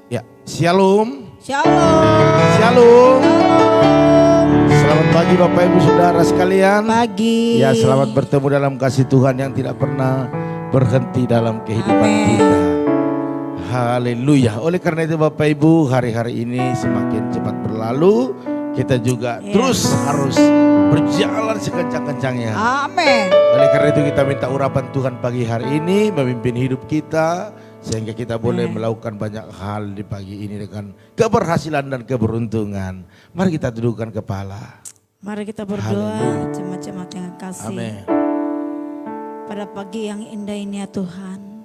Ya, Shalom. Shalom. Shalom. Selamat pagi Bapak Ibu Saudara sekalian. Pagi. Ya, selamat bertemu dalam kasih Tuhan yang tidak pernah berhenti dalam kehidupan Amen. kita. Haleluya. Oleh karena itu Bapak Ibu, hari-hari ini semakin cepat berlalu. Kita juga terus harus berjalan sekencang-kencangnya. Amin. Oleh karena itu kita minta urapan Tuhan pagi hari ini memimpin hidup kita. Sehingga kita boleh melakukan banyak hal di pagi ini dengan keberhasilan dan keberuntungan. Mari kita dudukkan kepala. Mari kita berdoa jemaat-jemaat yang kasih. Amin. Pada pagi yang indah ini ya Tuhan,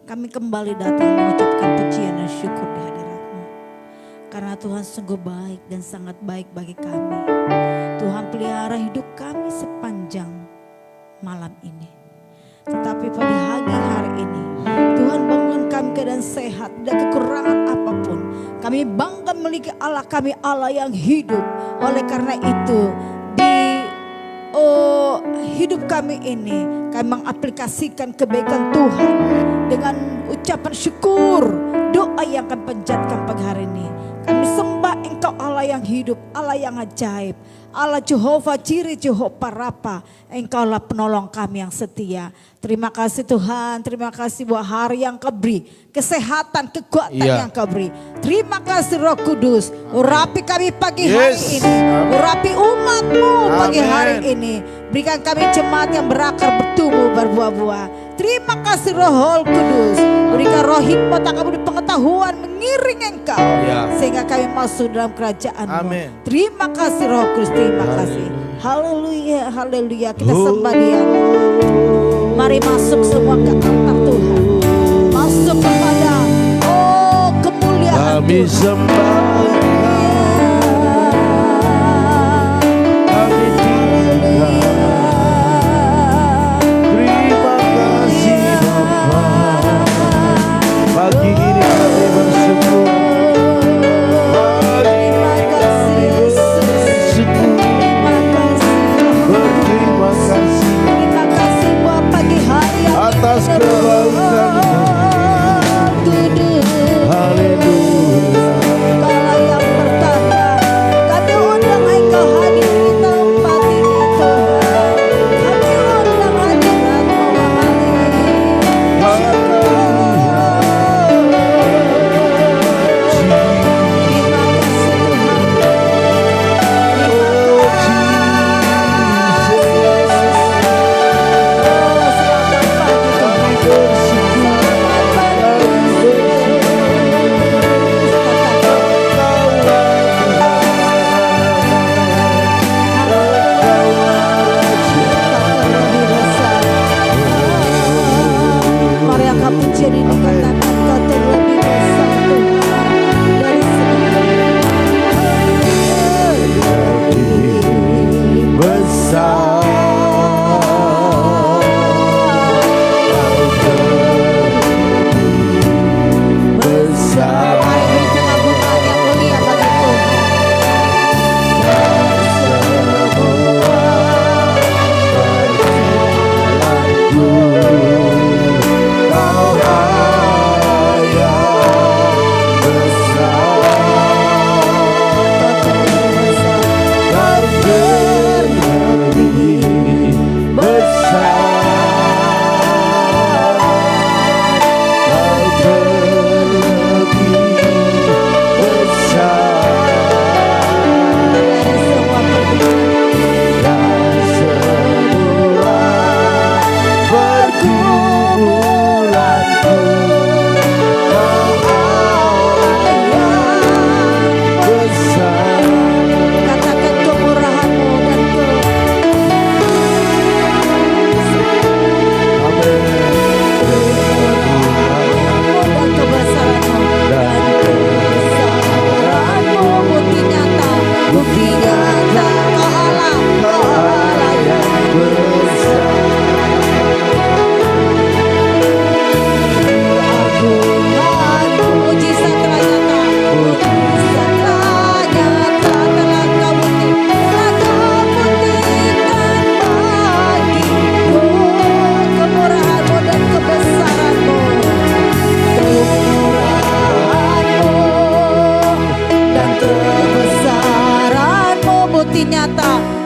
kami kembali datang mengucapkan pujian dan syukur di hadirat-Mu. Karena Tuhan sungguh baik dan sangat baik bagi kami. Tuhan pelihara hidup kami sepanjang malam ini. Tetapi pada hari ini, Tuhan bangun kami keadaan sehat, tidak kekurangan apapun. Kami bangga memiliki Allah kami, Allah yang hidup. Oleh karena itu, di hidup kami ini, kami mengaplikasikan kebaikan Tuhan dengan ucapan syukur, doa yang kami panjatkan pagi hari ini. Kami sembah Engkau Allah yang hidup, Allah yang ajaib, Allah Jehovah Jireh, Jehovah Rafa. Engkaulah penolong kami yang setia. Terima kasih Tuhan, terima kasih buat hari yang Kau beri, kesehatan, kekuatan yang Kau beri. Terima kasih Roh Kudus, urapi kami pagi hari ini, urapi umat-Mu pagi hari ini. Berikan kami jemaat yang berakar, bertumbuh, berbuah-buah. Terima kasih Roh Kudus, berikan roh hikmat, kabudi pengetahuan mengiring Engkau, sehingga kami masuk dalam kerajaan-Mu. Terima kasih Roh Kudus, terima kasih. Haleluya, haleluya, kita sembah Dia. Mari masuk semua ke altar Tuhan, masuk kepada kemuliaan Kami sembah. Atas kebaikan-Mu, haleluya.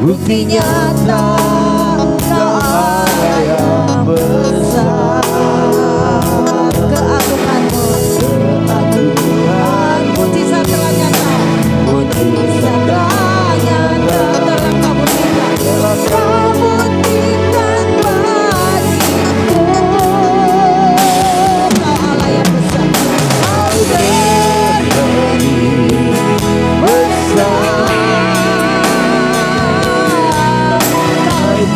bukti nyata Kau Allah yang besar. Keagunganmu, mujizat telah nyata, mujizat telah nyata telah Kau buktikan, Kau buktikan bagiku. Kau Allah yang besar, Kau berdiri besar. Kau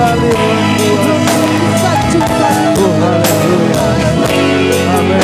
kembali berkuasa. Sanjungkan Oh haleluya. Amin.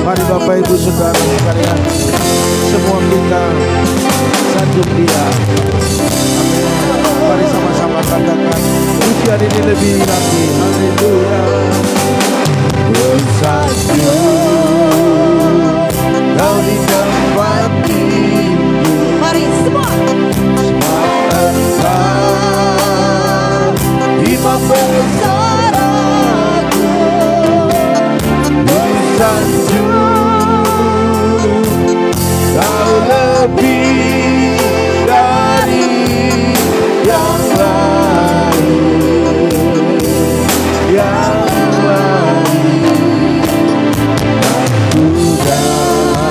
Mari Bapak Ibu Saudara sekalian, semua kita sanjung Dia. Amin. Mari sama-sama katakan pujian ini lebih lagi. Haleluya. Bersanjung Kau di tempat tinggi. Mari semua. Engkau Imam besar aku. Bersanjung Kau lebih dari yang lain, yang lain. Aku datang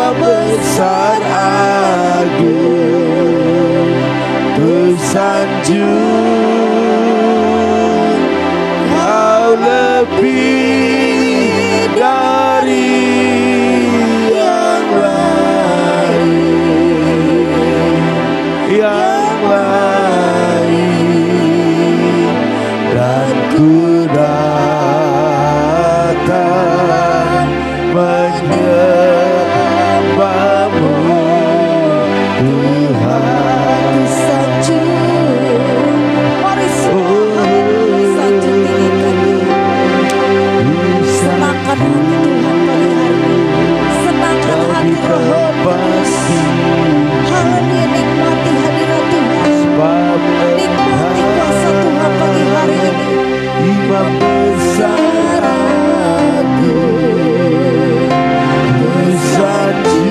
besar agung, bersanjung Kau lebih dari yang lain, yang lain, dan ku datang menyembahmu Tuhan. Sanjung. Mari semua sanjung dirikan. Senangkan hati Tuhan pagi hari ini. Senangkan hati rohani. Haleluya, nikmati hadirat Tuhan. Nikmati kuasa Tuhan pagi hari ini. Imam besar aku, bersanjung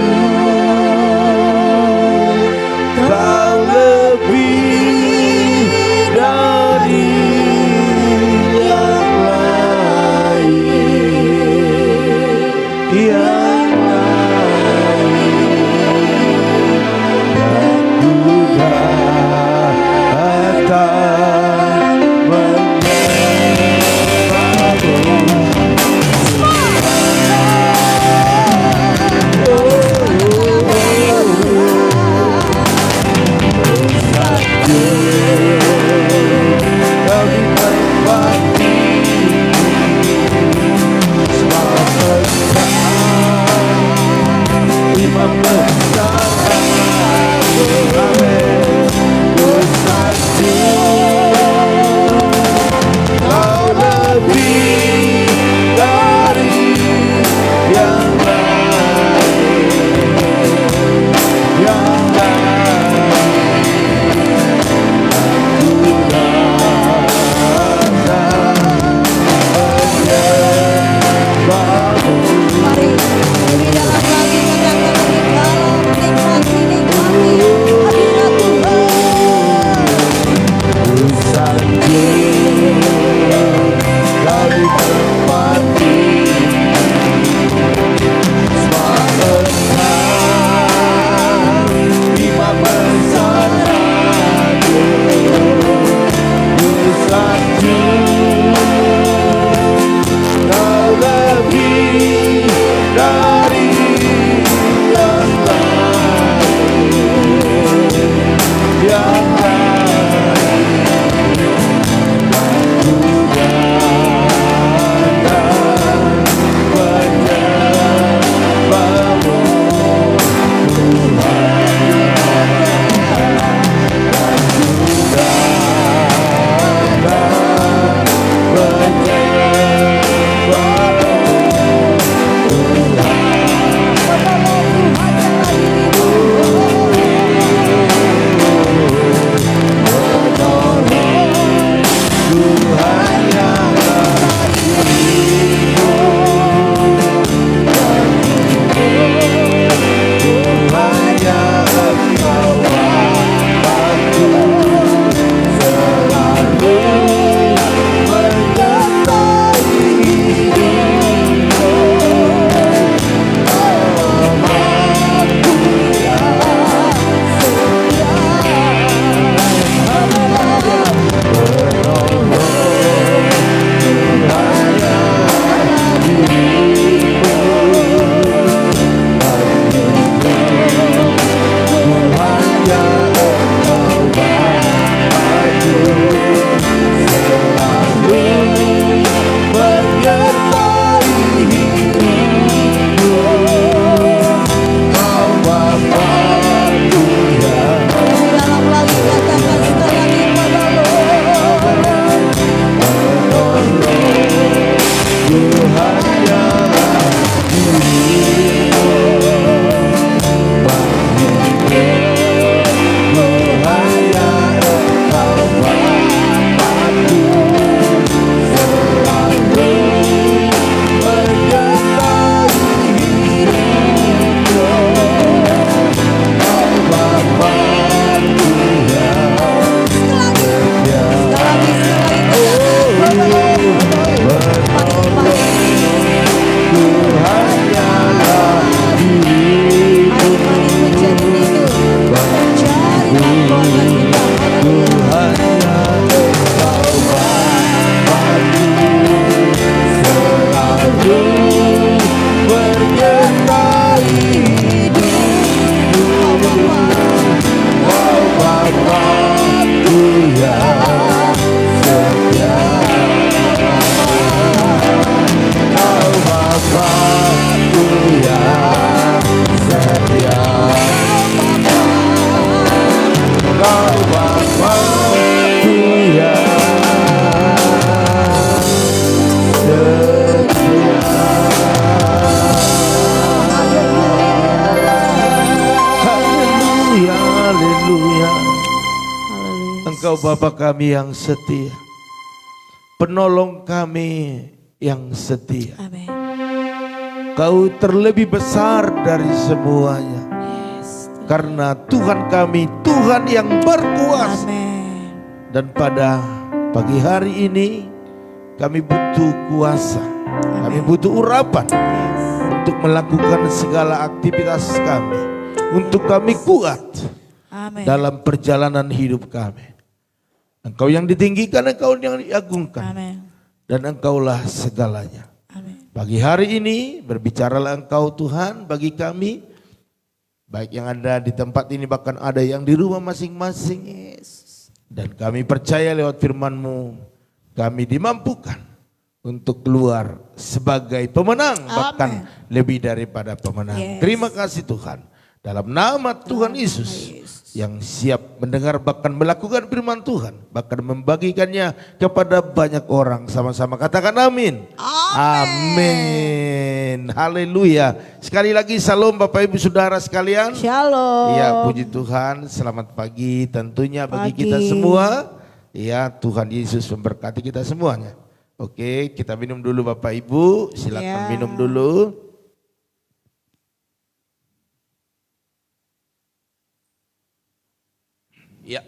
Kau lebih dari yang lain, yang lain, dan ku datang menyembahmu Engkau Bapa kami yang setia, penolong kami yang setia. Amin. Kau terlebih besar dari semuanya. Yes. Karena Tuhan kami, Tuhan yang berkuasa. Amin. Dan pada pagi hari ini kami butuh kuasa. Kami butuh urapan untuk melakukan segala aktivitas kami. Untuk kami kuat Amin. dalam perjalanan hidup kami. Engkau yang ditinggikan, Engkau yang diagungkan. Amin. Dan Engkaulah segalanya. Amin. Pagi hari ini berbicaralah Engkau Tuhan bagi kami. Baik yang ada di tempat ini, bahkan ada yang di rumah masing-masing. Yes. Dan kami percaya lewat firman-Mu, kami dimampukan untuk keluar sebagai pemenang. Amen. Bahkan lebih daripada pemenang. Yes. Terima kasih Tuhan. Dalam nama Tuhan Yesus yang siap mendengar bahkan melakukan firman Tuhan. Bahkan membagikannya kepada banyak orang. Sama-sama katakan amin. Amin. Haleluya. Sekali lagi salam Bapak Ibu Saudara sekalian. Shalom. Ya, puji Tuhan. Selamat pagi tentunya bagi Pagi. kita semua. Ya, Tuhan Yesus memberkati kita semuanya. Oke, kita minum dulu Bapak Ibu. Silakan Ya. minum dulu. Ya.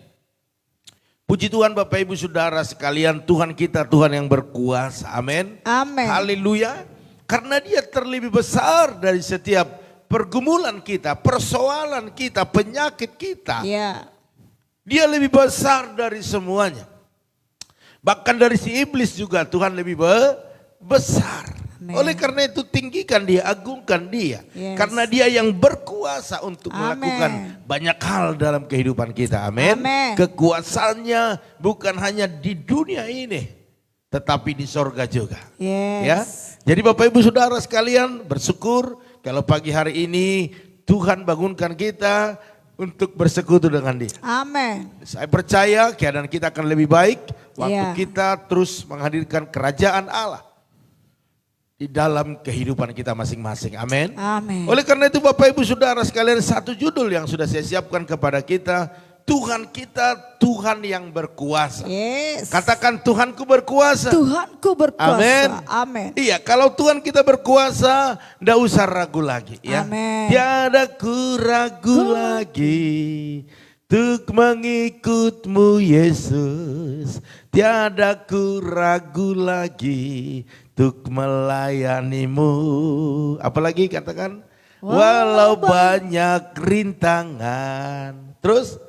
Puji Tuhan Bapak Ibu Saudara sekalian, Tuhan kita Tuhan yang berkuasa. Amin. Amin. Haleluya. Karena Dia terlebih besar dari setiap pergumulan kita, persoalan kita, penyakit kita. Ya. Dia lebih besar dari semuanya. Bahkan dari si iblis juga Tuhan lebih besar. Amen. Oleh karena itu tinggikan Dia, agungkan Dia. Yes. Karena Dia yang berkuasa untuk Amen. melakukan banyak hal dalam kehidupan kita. Amin. Amen. Kekuasaannya bukan hanya di dunia ini, tetapi di sorga juga. Yes. Ya. Jadi Bapak Ibu Saudara sekalian, bersyukur kalau pagi hari ini Tuhan bangunkan kita untuk bersekutu dengan Dia. Amin. Saya percaya keadaan kita akan lebih baik waktu Ya. kita terus menghadirkan kerajaan Allah di dalam kehidupan kita masing-masing. Amin. Amin. Oleh karena itu Bapak Ibu Saudara sekalian, satu judul yang sudah saya siapkan kepada kita, Tuhan kita Tuhan yang berkuasa. Yes. Katakan Tuhanku berkuasa. Tuhanku berkuasa. Amin. Amin. Iya, kalau Tuhan kita berkuasa, ndak usah ragu lagi ya. Amin. Tiada ku ragu lagi untuk mengikut-Mu Yesus. Tiada ku ragu lagi untuk melayani-Mu. Apalagi katakan, walau banyak rintangan. Terus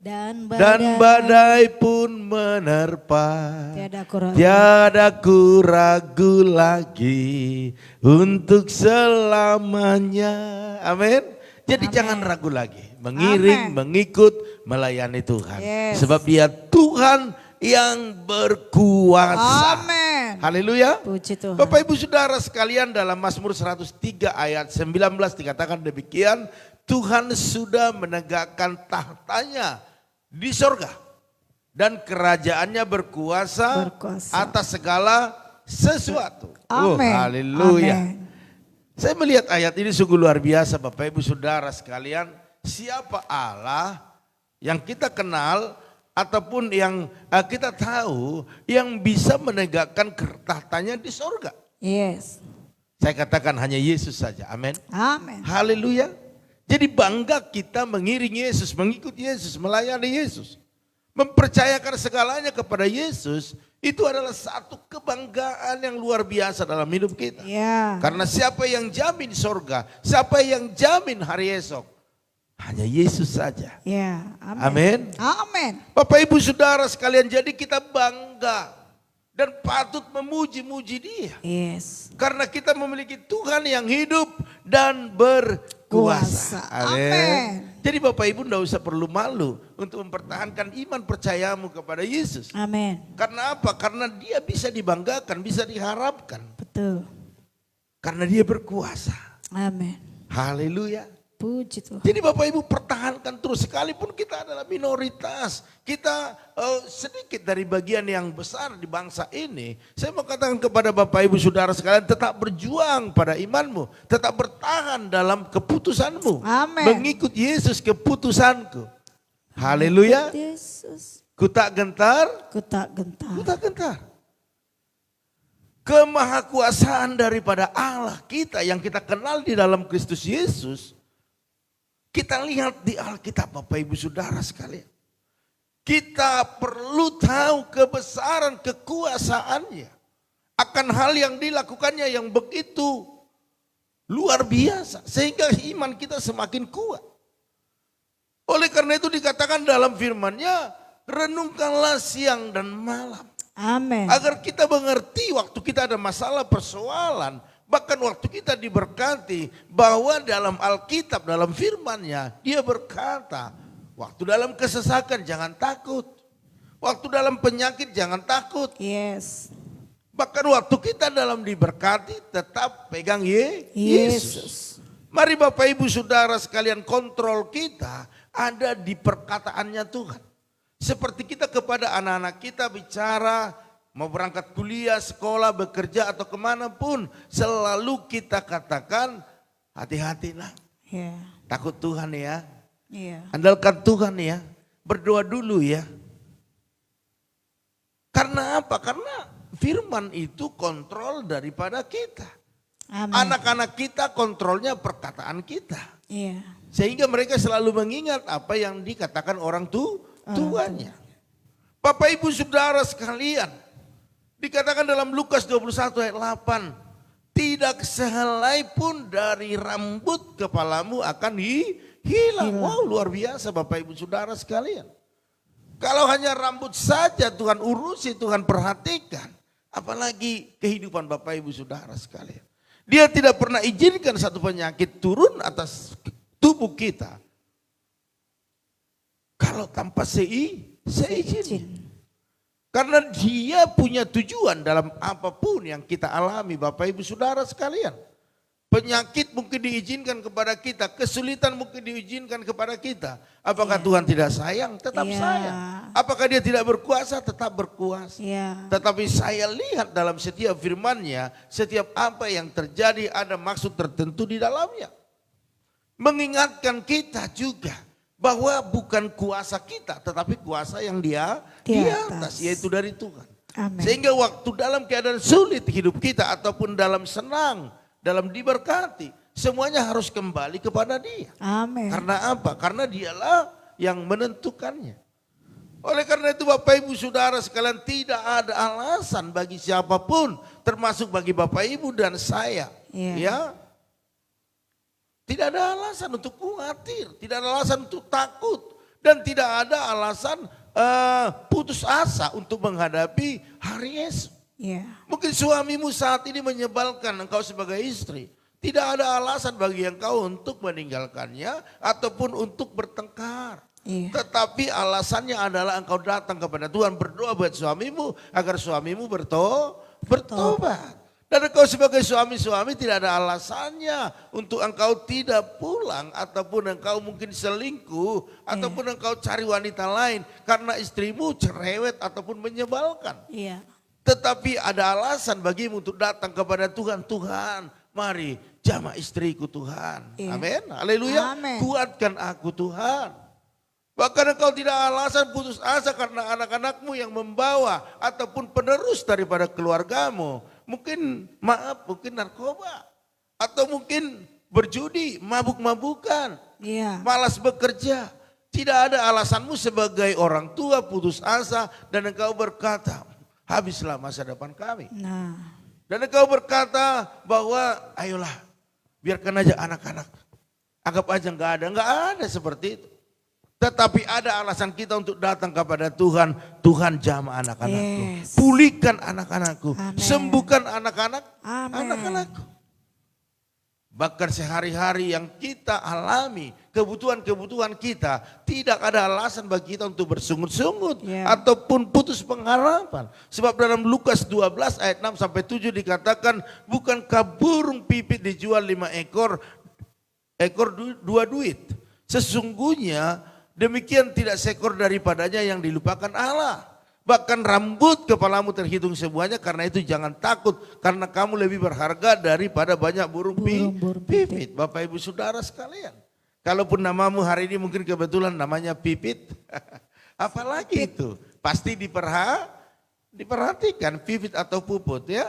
Dan dan badai pun menerpa. Tiada ku ragu. Tiada ku ragu lagi untuk selamanya. Amin. Jadi Amin. jangan ragu lagi. Mengiring, Amin. mengikut, melayani Tuhan. Yes. Sebab Dia Tuhan yang berkuasa. Amin. Haleluya. Puji Tuhan. Bapak Ibu Saudara sekalian, dalam Mazmur 103 ayat 19 dikatakan demikian. Tuhan sudah menegakkan tahtanya di sorga dan kerajaannya berkuasa atas segala sesuatu. Amin. Haleluya. Amin. Saya melihat ayat ini sungguh luar biasa Bapak Ibu Saudara sekalian. Siapa Allah yang kita kenal ataupun yang kita tahu yang bisa menegakkan tahtanya di sorga? Yes. Saya katakan hanya Yesus saja. Amin. Amin. Haleluya. Jadi bangga kita mengiring Yesus, mengikut Yesus, melayani Yesus. Mempercayakan segalanya kepada Yesus, itu adalah satu kebanggaan yang luar biasa dalam hidup kita. Ya. Karena siapa yang jamin sorga, siapa yang jamin hari esok? Hanya Yesus saja. Ya. Amin. Amin. Bapak Ibu Saudara sekalian, jadi kita bangga dan patut memuji-muji Dia. Yes. Karena kita memiliki Tuhan yang hidup dan berkuasa. Amin. Jadi Bapak Ibu tidak usah perlu malu untuk mempertahankan iman percayamu kepada Yesus. Amin. Karena apa? Karena Dia bisa dibanggakan, bisa diharapkan. Betul. Karena Dia berkuasa. Amin. Haleluya. Puji Tuhan. Jadi Bapak Ibu pertahankan terus, sekalipun kita adalah minoritas, kita sedikit dari bagian yang besar di bangsa ini. Saya mau katakan kepada Bapak Ibu Saudara sekalian, tetap berjuang pada imanmu, tetap bertahan dalam keputusanmu. Amin. Mengikut Yesus keputusanku. Haleluya. Yesus. ku tak gentar, ku tak gentar. ku tak gentar. Kemahakuasaan daripada Allah kita yang kita kenal di dalam Kristus Yesus, kita lihat di Alkitab Bapak Ibu Saudara sekalian. Kita perlu tahu kebesaran kekuasaannya akan hal yang dilakukannya yang begitu luar biasa sehingga iman kita semakin kuat. Oleh karena itu dikatakan dalam firman-Nya, renungkanlah siang dan malam. Amin. Agar kita mengerti waktu kita ada masalah persoalan, bahkan waktu kita diberkati, bahwa dalam Alkitab, dalam firman-Nya, Dia berkata, waktu dalam kesesakan jangan takut. Waktu dalam penyakit jangan takut. Yes. Bahkan waktu kita dalam diberkati tetap pegang Yesus. Mari Bapak Ibu Saudara sekalian, kontrol kita ada di perkataannya Tuhan. Seperti kita kepada anak-anak kita bicara, mau berangkat kuliah, sekolah, bekerja atau kemanapun, selalu kita katakan hati-hatilah. Yeah. Takut Tuhan ya. Yeah. Andalkan Tuhan ya. Berdoa dulu ya. Karena apa? Karena firman itu kontrol daripada kita. Amin. Anak-anak kita kontrolnya perkataan kita. Yeah. Sehingga mereka selalu mengingat apa yang dikatakan orang tuanya. Bapak Ibu Saudara sekalian, dikatakan dalam Lukas 21 ayat 8, tidak sehelai pun dari rambut kepalamu akan hilang. Wow, luar biasa Bapak Ibu Saudara sekalian. Kalau hanya rambut saja Tuhan urusi, Tuhan perhatikan, apalagi kehidupan Bapak Ibu Saudara sekalian. Dia tidak pernah izinkan satu penyakit turun atas tubuh kita kalau tanpa seizin. Karena Dia punya tujuan dalam apapun yang kita alami Bapak Ibu Saudara sekalian. Penyakit mungkin diizinkan kepada kita, kesulitan mungkin diizinkan kepada kita. Apakah Tuhan tidak sayang? Tetap sayang. Apakah Dia tidak berkuasa? Tetap berkuasa. Tetapi saya lihat dalam setiap firman-Nya, setiap apa yang terjadi ada maksud tertentu di dalamnya. Mengingatkan kita juga bahwa bukan kuasa kita, tetapi kuasa yang di atas, yaitu dari Tuhan. Amen. Sehingga waktu dalam keadaan sulit hidup kita ataupun dalam senang, dalam diberkati, semuanya harus kembali kepada Dia. Amin. Karena apa? Karena Dialah yang menentukannya. Oleh karena itu Bapak Ibu Saudara sekalian, tidak ada alasan bagi siapapun, termasuk bagi Bapak Ibu dan saya. Ya. Tidak ada alasan untuk khawatir, tidak ada alasan untuk takut, dan tidak ada alasan putus asa untuk menghadapi hari esok. Mungkin suamimu saat ini menyebalkan engkau sebagai istri. Tidak ada alasan bagi engkau untuk meninggalkannya ataupun untuk bertengkar. Tetapi alasannya adalah engkau datang kepada Tuhan, berdoa buat suamimu agar suamimu bertobat. Dan engkau sebagai suami-suami tidak ada alasannya untuk engkau tidak pulang ataupun engkau mungkin selingkuh ataupun engkau cari wanita lain karena istrimu cerewet ataupun menyebalkan. Tetapi ada alasan bagimu untuk datang kepada Tuhan. Tuhan, mari jamah istriku Tuhan. Amin. Haleluya. Kuatkan aku Tuhan. Bahkan engkau tidak alasan putus asa karena anak-anakmu yang membawa ataupun penerus daripada keluargamu. Mungkin mungkin narkoba. Atau mungkin berjudi, mabuk-mabukan. Malas bekerja. Tidak ada alasanmu sebagai orang tua putus asa dan engkau berkata, habislah masa depan kami. Dan engkau berkata bahwa ayolah biarkan aja anak-anak. Anggap aja enggak ada seperti itu. Tetapi ada alasan kita untuk datang kepada Tuhan. Tuhan jamah anak-anakku. Pulihkan anak-anakku. Sembuhkan anak-anakku. Bahkan sehari-hari yang kita alami, kebutuhan-kebutuhan kita, tidak ada alasan bagi kita untuk bersungut-sungut ataupun putus pengharapan. Sebab dalam Lukas 12 ayat 6 sampai 7 dikatakan, bukankah burung pipit dijual 5 ekor 2 duit. Sesungguhnya demikian tidak seekor daripadanya yang dilupakan Allah. Bahkan rambut kepalamu terhitung semuanya, karena itu jangan takut, karena kamu lebih berharga daripada banyak burung pipit. Bapak Ibu Saudara sekalian, kalaupun namamu hari ini mungkin kebetulan namanya Pipit, apalagi itu pasti diperhatikan Vivit atau Puput ya.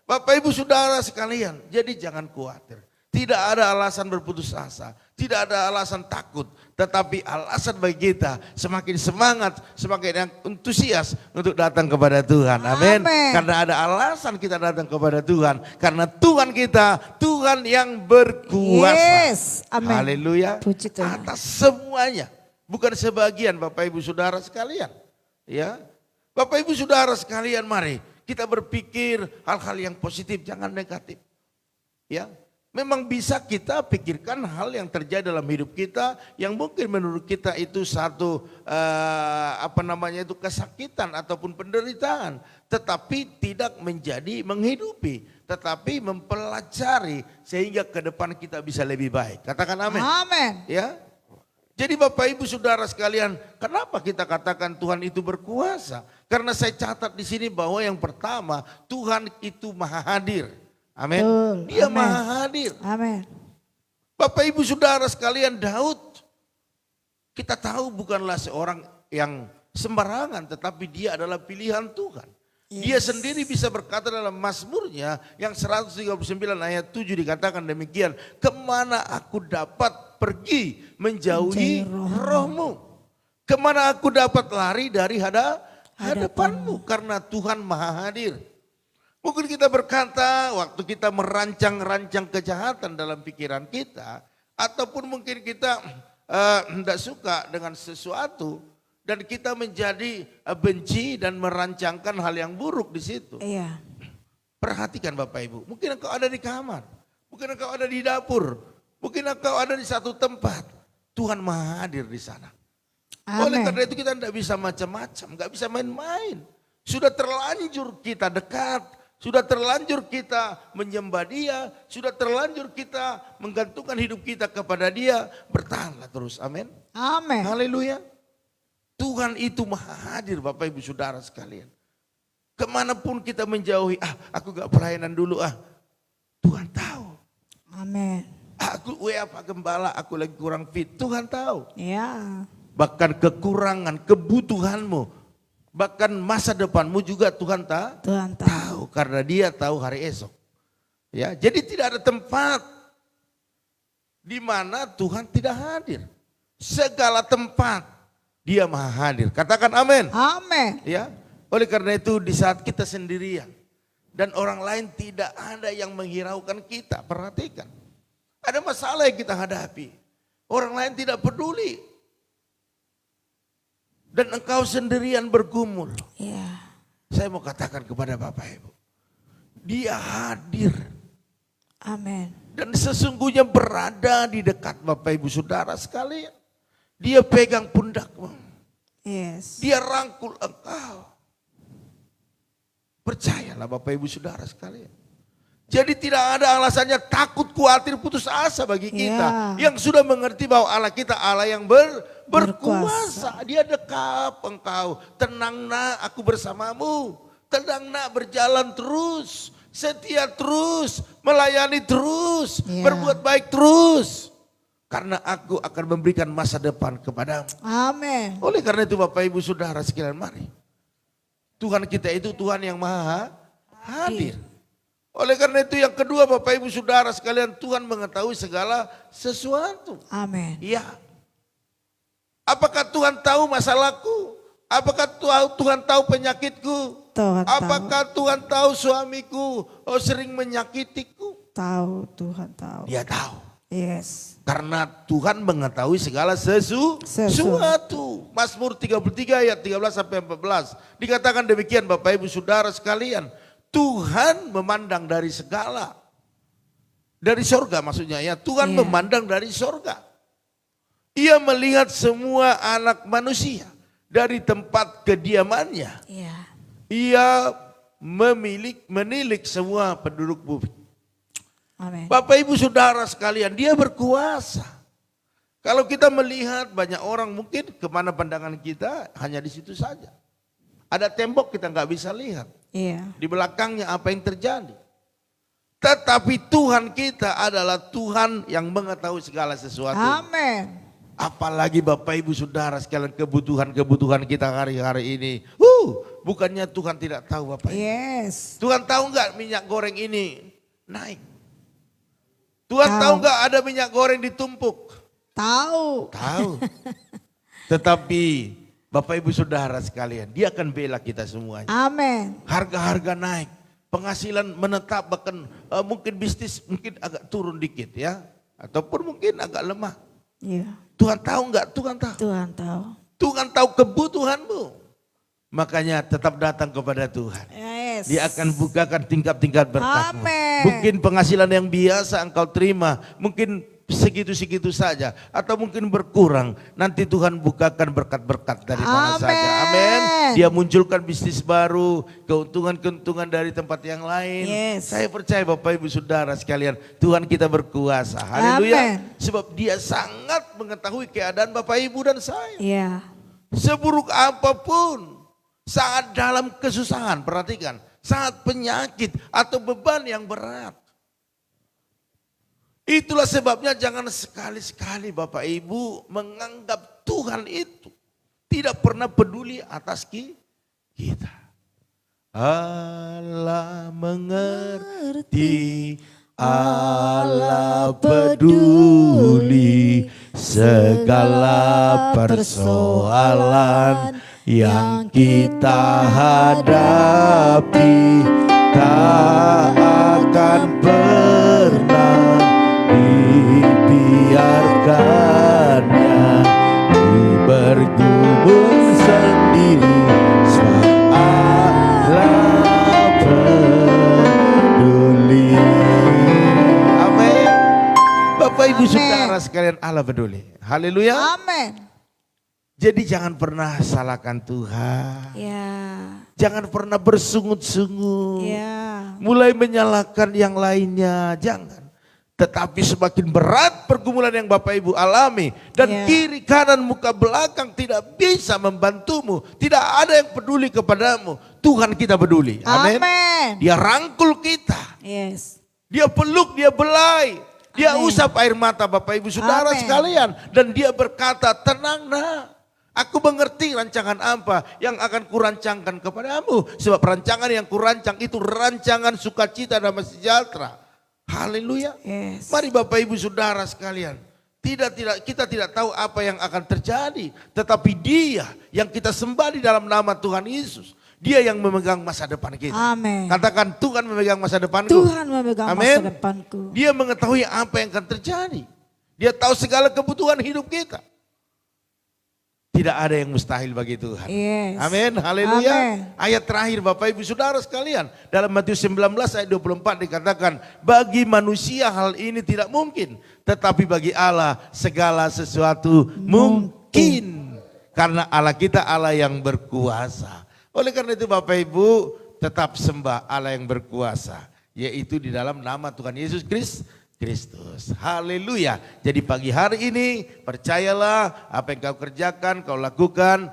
Bapak Ibu Saudara sekalian, jadi jangan khawatir. Tidak ada alasan berputus asa, tidak ada alasan takut, tetapi alasan bagi kita semakin semangat, semakin antusias untuk datang kepada Tuhan. Amin. Amin. Karena ada alasan kita datang kepada Tuhan, karena Tuhan kita, Tuhan yang berkuasa. Yes. Amin. Haleluya. Puji Tuhan. Atas semuanya, bukan sebagian Bapak Ibu Saudara sekalian. Ya, Bapak Ibu Saudara sekalian, mari kita berpikir hal-hal yang positif, jangan negatif. Ya. Memang bisa kita pikirkan hal yang terjadi dalam hidup kita yang mungkin menurut kita itu satu kesakitan ataupun penderitaan, tetapi tidak menjadi menghidupi, tetapi mempelajari sehingga ke depan kita bisa lebih baik. Katakan amin. Amin. Ya. Jadi Bapak Ibu Saudara sekalian, kenapa kita katakan Tuhan itu berkuasa? Karena saya catat di sini bahwa yang pertama, Tuhan itu maha hadir. Amin. Dia amin. maha hadir. Amin. Bapak Ibu Saudara sekalian, Daud kita tahu bukanlah seorang yang sembarangan, tetapi dia adalah pilihan Tuhan. Yes. Dia sendiri bisa berkata dalam Mazmurnya yang 139 ayat 7 dikatakan demikian, kemana aku dapat pergi menjauhi rohmu? Kemana aku dapat lari dari hadapanmu? Karena Tuhan maha hadir. Mungkin kita berkata waktu kita merancang-rancang kejahatan dalam pikiran kita, ataupun mungkin kita tidak suka dengan sesuatu dan kita menjadi benci dan merancangkan hal yang buruk di situ. Iya. Perhatikan Bapak Ibu, mungkin engkau ada di kamar, mungkin engkau ada di dapur, mungkin engkau ada di satu tempat. Tuhan maha hadir di sana. Oleh karena itu kita tidak bisa macam-macam, nggak bisa main-main. Sudah terlanjur kita dekat. Sudah terlanjur kita menyembah Dia, sudah terlanjur kita menggantungkan hidup kita kepada Dia, bertahanlah terus, amin. Amin. Haleluya. Tuhan itu maha hadir Bapak Ibu Saudara sekalian. Kemanapun kita menjauhi, aku gak pelayanan dulu, Tuhan tahu. Amin. Aku Pak Gembala, aku lagi kurang fit, Tuhan tahu. Ya. Bahkan kekurangan, kebutuhanmu, bahkan masa depanmu juga Tuhan tahu karena Dia tahu hari esok. Ya, jadi tidak ada tempat di mana Tuhan tidak hadir. Segala tempat Dia maha hadir. Katakan amin. Amin. Ya, oleh karena itu di saat kita sendirian dan orang lain tidak ada yang menghiraukan kita, perhatikan. Ada masalah yang kita hadapi, orang lain tidak peduli. Dan engkau sendirian bergumul. Iya. Saya mau katakan kepada Bapak Ibu, Dia hadir. Amin. Dan sesungguhnya berada di dekat Bapak Ibu Saudara sekalian. Dia pegang pundakmu. Yes. Dia rangkul engkau. Percayalah Bapak Ibu Saudara sekalian. Jadi tidak ada alasannya takut, khawatir, putus asa bagi kita. Yang sudah mengerti bahwa Allah kita Allah yang berkuasa. Dia dekat engkau. Tenang nak, aku bersamamu. Tenang nak, berjalan terus. Setia terus. Melayani terus. Berbuat baik terus. Karena aku akan memberikan masa depan kepadamu. Amin. Oleh karena itu Bapak Ibu Saudara sekalian, mari. Tuhan kita itu Tuhan yang maha hadir. Oleh karena itu yang kedua Bapak Ibu Saudara sekalian, Tuhan mengetahui segala sesuatu. Amin. Ya. Apakah Tuhan tahu masalahku? Apakah Tuhan tahu penyakitku? Apakah Tuhan tahu suamiku sering menyakitiku? Tahu, Tuhan tahu. Dia tahu. Yes. Karena Tuhan mengetahui segala sesuatu. Mazmur 33 ayat 13 sampai 14. Dikatakan demikian Bapak Ibu Saudara sekalian. Tuhan memandang dari segala. Dari sorga maksudnya ya. Tuhan memandang dari sorga. Ia melihat semua anak manusia. Dari tempat kediamannya. Ia menilik semua penduduk bumi. Amin. Bapak Ibu Saudara sekalian, Dia berkuasa. Kalau kita melihat banyak orang mungkin kemana pandangan kita hanya di situ saja. Ada tembok kita nggak bisa lihat. Iya. Di belakangnya apa yang terjadi. Tetapi Tuhan kita adalah Tuhan yang mengetahui segala sesuatu. Amin. Apalagi Bapak Ibu Saudara sekalian kebutuhan kita hari-hari ini. Bukannya Tuhan tidak tahu Bapak Ibu. Yes. Tuhan tahu nggak minyak goreng ini naik? Tuhan Tahu. tahu nggak ada minyak goreng ditumpuk? Tahu. Tahu. Tetapi Bapak Ibu Saudara sekalian, Dia akan bela kita semuanya. Amin. Harga-harga naik, penghasilan menetap, bahkan mungkin bisnis mungkin agak turun dikit ya. Ataupun mungkin agak lemah. Iya. Tuhan tahu nggak? Tuhan tahu. Tuhan tahu. Tuhan tahu kebutuhanmu. Makanya tetap datang kepada Tuhan. Yes. Dia akan bukakan tingkat-tingkat berkatmu. Amin. Mungkin penghasilan yang biasa engkau terima, mungkin segitu-segitu saja. Atau mungkin berkurang. Nanti Tuhan bukakan berkat-berkat dari mana Amin. saja. Amin. Dia munculkan bisnis baru, keuntungan-keuntungan dari tempat yang lain. Yes. Saya percaya Bapak Ibu Saudara sekalian, Tuhan kita berkuasa. Haleluya. Amin. Sebab Dia sangat mengetahui keadaan Bapak Ibu dan saya. Iya. Seburuk apapun, saat dalam kesusahan, perhatikan, saat penyakit atau beban yang berat. Itulah sebabnya jangan sekali-sekali Bapak Ibu menganggap Tuhan itu tidak pernah peduli atas kita. Allah mengerti, Allah peduli segala persoalan yang kita hadapi, tak akan pernah dibiarkannya bergumul sendiri, sebab Allah peduli. Amin. Bapak Ibu Amin. Saudara sekalian, Allah peduli. Haleluya. Amin. Jadi jangan pernah salahkan Tuhan. Ya. Jangan pernah bersungut-sungut. Ya. Mulai menyalahkan yang lainnya, jangan. Tetapi semakin berat pergumulan yang Bapak Ibu alami, dan Ya. kiri kanan muka belakang tidak bisa membantumu, tidak ada yang peduli kepadamu, Tuhan kita peduli. Amin. Amin. Dia rangkul kita, Yes. Dia peluk, Dia belai, Dia Amin. usap air mata Bapak Ibu Saudara Amin. sekalian, dan Dia berkata, tenang nak. Aku mengerti rancangan apa yang akan kurancangkan kepadamu. Sebab rancangan yang kurancang itu rancangan sukacita dan sejahtera. Haleluya. Yes. Mari Bapak Ibu Saudara sekalian. Kita tidak tahu apa yang akan terjadi. Tetapi Dia yang kita sembah di dalam nama Tuhan Yesus. Dia yang memegang masa depan kita. Amin. Katakan, Tuhan memegang masa depanku. Tuhan memegang Amin. masa depanku. Dia mengetahui apa yang akan terjadi. Dia tahu segala kebutuhan hidup kita. Tidak ada yang mustahil bagi Tuhan. Yes. Amin, haleluya. Amin. Ayat terakhir Bapak Ibu Saudara sekalian. Dalam Matius 19 ayat 24 dikatakan, bagi manusia hal ini tidak mungkin. Tetapi bagi Allah segala sesuatu mungkin. Karena Allah kita Allah yang berkuasa. Oleh karena itu Bapak Ibu tetap sembah Allah yang berkuasa. Yaitu di dalam nama Tuhan Yesus Kristus. Haleluya. Jadi pagi hari ini percayalah apa yang kau kerjakan, kau lakukan,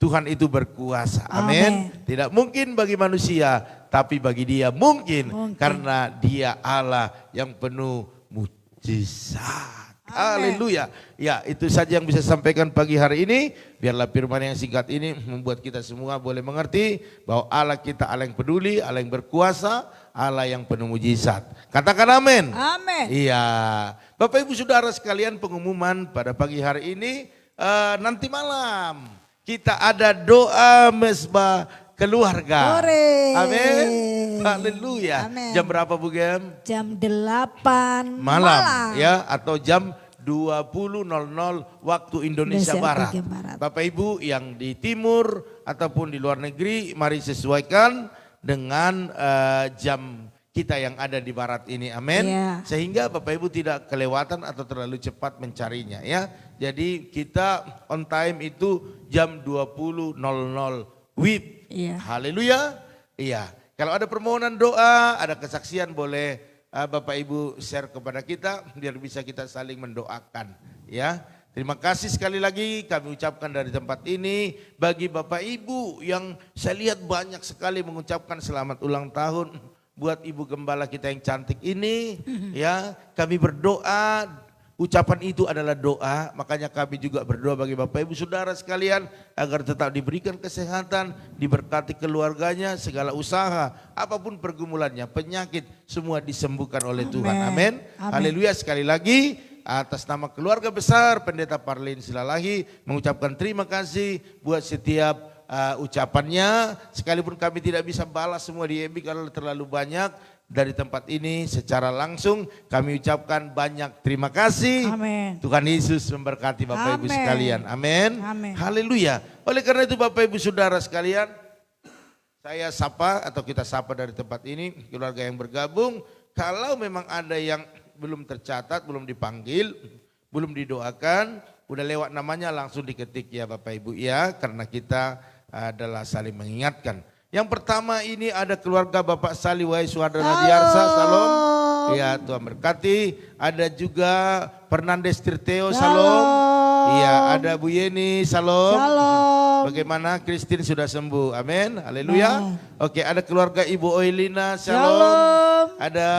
Tuhan itu berkuasa. Amin. Tidak mungkin bagi manusia, tapi bagi Dia mungkin. Karena Dia Allah yang penuh mujizat. Haleluya. Ya, itu saja yang bisa saya sampaikan pagi hari ini. Biarlah firman yang singkat ini membuat kita semua boleh mengerti bahwa Allah kita Allah yang peduli, Allah yang berkuasa, Allah yang penuh mujizat. Katakan amin. Amin. Iya. Bapak Ibu Saudara sekalian, pengumuman pada pagi hari ini nanti malam kita ada doa mesbah keluarga. Ore. Amin. Haleluya. Amin. Jam berapa Bu Gem? Jam 8 Malam ya, atau jam 20.00 waktu Indonesia Barat. bagian barat. Bapak Ibu yang di timur ataupun di luar negeri, mari sesuaikan dengan jam kita yang ada di barat ini, amin. Ya. Sehingga Bapak Ibu tidak kelewatan atau terlalu cepat mencarinya ya. Jadi kita on time itu jam 20.00 WIB. Iya. Haleluya. Iya. Kalau ada permohonan doa, ada kesaksian, boleh Bapak Ibu share kepada kita biar bisa kita saling mendoakan ya. Terima kasih sekali lagi kami ucapkan dari tempat ini bagi Bapak Ibu yang saya lihat banyak sekali mengucapkan selamat ulang tahun buat Ibu Gembala kita yang cantik ini ya. Kami berdoa Ucapan itu adalah doa, makanya kami juga berdoa bagi Bapak Ibu Saudara sekalian agar tetap diberikan kesehatan, diberkati keluarganya, segala usaha, apapun pergumulannya, penyakit semua disembuhkan oleh Tuhan. Amin. Haleluya. Sekali lagi atas nama keluarga besar Pendeta Parlin Silalahi mengucapkan terima kasih buat setiap ucapannya, sekalipun kami tidak bisa balas semua di MB kalau terlalu banyak. Dari tempat ini secara langsung kami ucapkan banyak terima kasih. Amin. Tuhan Yesus memberkati Bapak Ibu sekalian. Amin. Amin. Haleluya. Oleh karena itu Bapak Ibu Saudara sekalian, saya sapa atau kita sapa dari tempat ini keluarga yang bergabung. Kalau memang ada yang belum tercatat, belum dipanggil, belum didoakan, udah lewat namanya langsung diketik ya Bapak Ibu ya, karena kita adalah saling mengingatkan. Yang pertama ini ada keluarga Bapak Sali Wahai Suhadra Nadiarsa, salam. Ya Tuhan berkati. Ada juga Fernandes Tirteo, salam. Iya, ada Bu Yeni, salam. Salam. Bagaimana Christine sudah sembuh, amin, haleluya. Oke, ada keluarga Ibu Oilina, salam. Ada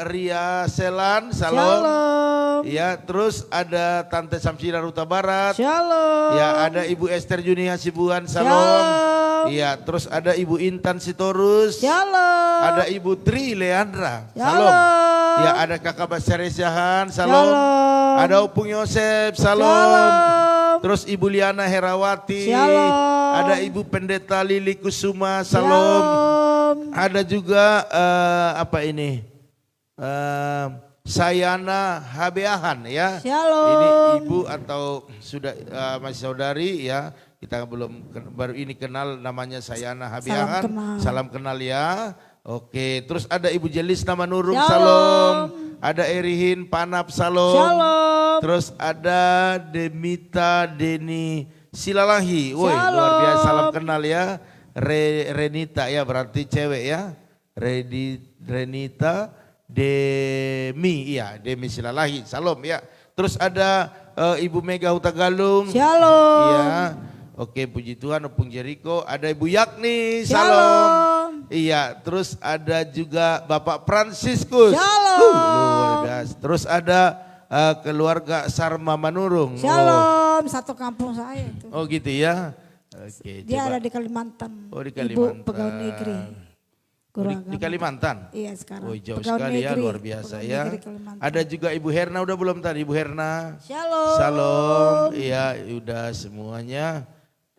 Ria Selan, salam. Ya, terus ada Tante Samsira Ruta Barat. Shalom. Ya, ada Ibu Esther Junia Sibuan, salam. Iya, terus ada Ibu Intan Sitorus. Shalom. Ada Ibu Tri Leandra. Shalom. Salam. Ya, ada Kakak Basari Syahan. Salam. Shalom. Ada Opung Yosef. Salam. Shalom. Terus Ibu Liana Herawati. Shalom. Ada Ibu Pendeta Lili Kusuma. Salam. Ada juga apa ini? Sayana Habeahan ya. Shalom. Ini ibu atau sudah masih saudari ya. Kita baru ini kenal namanya Sayana Habiahan. Salam kenal ya. Oke, terus ada Ibu Jelis nama Nurung, salam. Ada Erihin Panap, salam. Shalom. Terus ada Demita Deni Silalahi. Woi, luar biasa, salam kenal ya. Renita ya, berarti cewek ya. Renita Demi, iya Demi Silalahi, salam ya. Terus ada Ibu Mega Hutagalung. Shalom. Iya. Oke, puji Tuhan, Opung Jericho. Ada Ibu Yakni, salam. Iya, terus ada juga Bapak Fransiskus. Shalom. Luar biasa. Terus ada keluarga Sarma Manurung. Shalom, satu kampung saya itu. Oh gitu ya. Oke, Dia ada di Kalimantan. Oh di Kalimantan. Ibu pegawai negeri. Di Kalimantan? Iya sekarang. Oh jauh sekali ya, luar biasa ya. Ada juga Ibu Herna, udah belum tadi Ibu Herna? Shalom. Shalom, iya udah semuanya.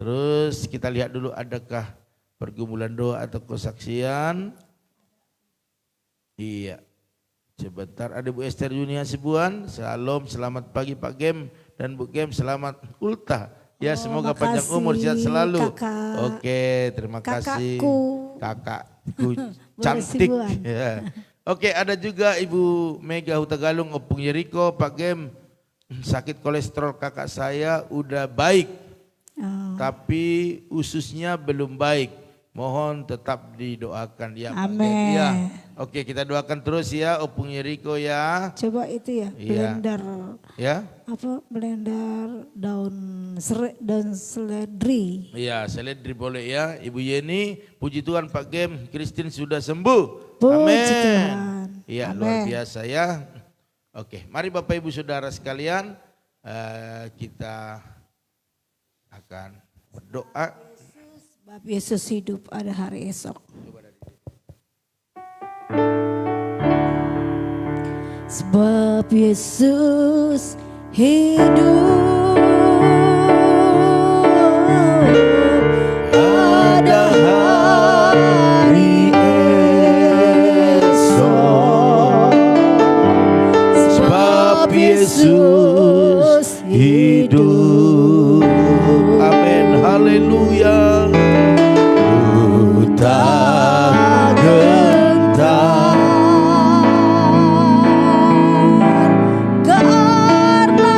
Terus kita lihat dulu adakah pergumulan doa atau kesaksian. Iya, sebentar ada Bu Esther Junia Sibuan, shalom, selamat pagi Pak Gem dan Bu Gem, selamat ultah. Ya semoga panjang umur, sehat selalu. Kakak. Oke, terima kasih. Kakakku cantik. Ya. Oke, ada juga Ibu Mega Hutagalung, Opung Jericho, Pak Gem, sakit kolesterol kakak saya udah baik. Tapi ususnya belum baik. Mohon tetap didoakan ya. Amin. Ya. Oke, kita doakan terus ya Opung Jericho ya. Coba itu ya, Iya. blender. Ya. Apa blender daun seledri. Iya, seledri boleh ya. Ibu Yeni, puji Tuhan Pak Gem, Christine sudah sembuh. Puji Amin. Tuhan. Iya, luar biasa ya. Oke, mari Bapak Ibu Saudara sekalian, kita akan berdoa. Sebab Yesus hidup ada hari esok. Sebab Yesus hidup ada hari esok. Sebab Yesus hidup. Amin, haleluya. Tak gentar karena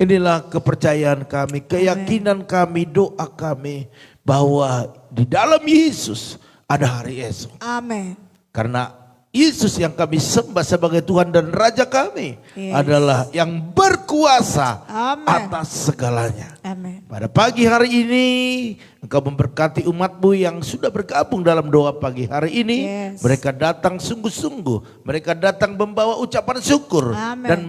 Inilah kepercayaan kami, keyakinan kami, doa kami bahwa di dalam Yesus ada hari esok. Amin. Karena Yesus yang kami sembah sebagai Tuhan dan Raja kami adalah yang berkuasa atas segalanya. Amin. Pada pagi hari ini Engkau memberkati umat-Mu yang sudah bergabung dalam doa pagi hari ini. Mereka datang sungguh-sungguh, mereka datang membawa ucapan syukur. Dan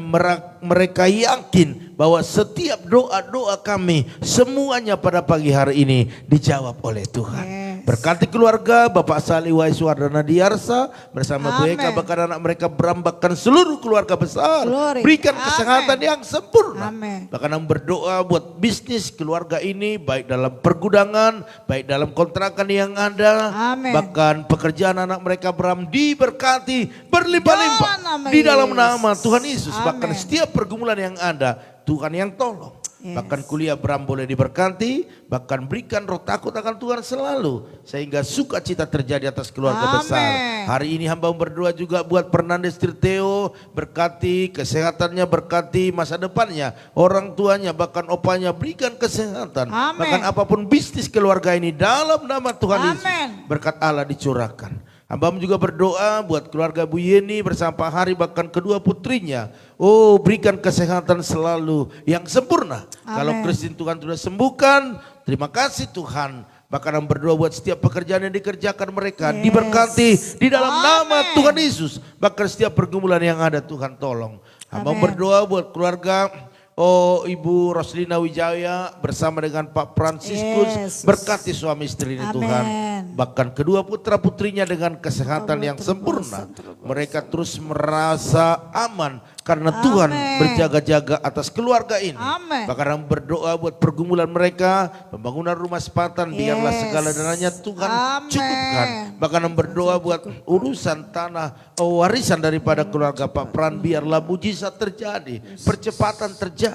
mereka yakin bahwa setiap doa-doa kami semuanya pada pagi hari ini dijawab oleh Tuhan. Berkati keluarga Bapak Salih Waiswardana Diarsa bersama Bu Eka, bahkan anak mereka berambakan seluruh keluarga besar. Berikan kesehatan yang sempurna. Bahkan yang berdoa buat bisnis keluarga ini, baik dalam pergudangan, baik dalam kontrakan yang ada. Bahkan pekerjaan anak mereka Bram diberkati berlimpah-limpah di dalam nama Tuhan Yesus. Bahkan setiap pergumulan yang ada Tuhan yang tolong. Bahkan kuliah Bram boleh diberkati, bahkan berikan roh takut akan Tuhan selalu, sehingga sukacita terjadi atas keluarga besar. Hari ini hamba berdoa juga buat Fernandes Tirteo, berkati kesehatannya, berkati masa depannya, orang tuanya, bahkan opanya berikan kesehatan. Bahkan apapun bisnis keluarga ini dalam nama Tuhan Yesus, berkat Allah dicurahkan. Hamba juga berdoa buat keluarga Bu Yeni bersama Pak Hari, bahkan kedua putrinya. Oh, berikan kesehatan selalu yang sempurna. Kalau Kristin Tuhan sudah sembuhkan, terima kasih Tuhan. Bahkan hamba berdoa buat setiap pekerjaan yang dikerjakan mereka diberkati di dalam nama Tuhan Yesus. Bahkan setiap pergumulan yang ada Tuhan tolong. Hamba berdoa buat keluarga Ibu Roslina Wijaya bersama dengan Pak Fransiskus, berkati suami istri ini Tuhan. Bahkan kedua putra putrinya dengan kesehatan yang sempurna. Mereka terus merasa aman karena Tuhan berjaga-jaga atas keluarga ini. Bahkan berdoa buat pergumulan mereka, pembangunan rumah sepatan, biarlah segala dananya Tuhan cukupkan. Bahkan berdoa buat urusan tanah warisan daripada keluarga Pak Pran, biarlah mujizat terjadi, percepatan terjadi.